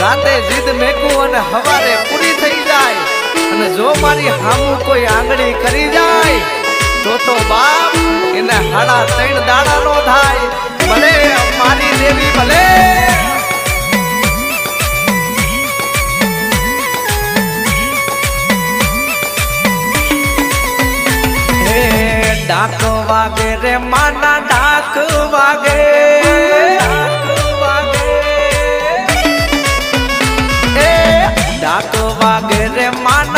રાતે જીદ મેકું અને હવારે પૂરી થઈ જાય અને જો મારી હામું કોઈ આંગળી કરી જાય તો બાપ એને હાડા 3 દાડા નો થાય ભલે મારી દેવી ભલે ડાક વાગે રે માના ડાક વાગે ડાક વાગે રે માના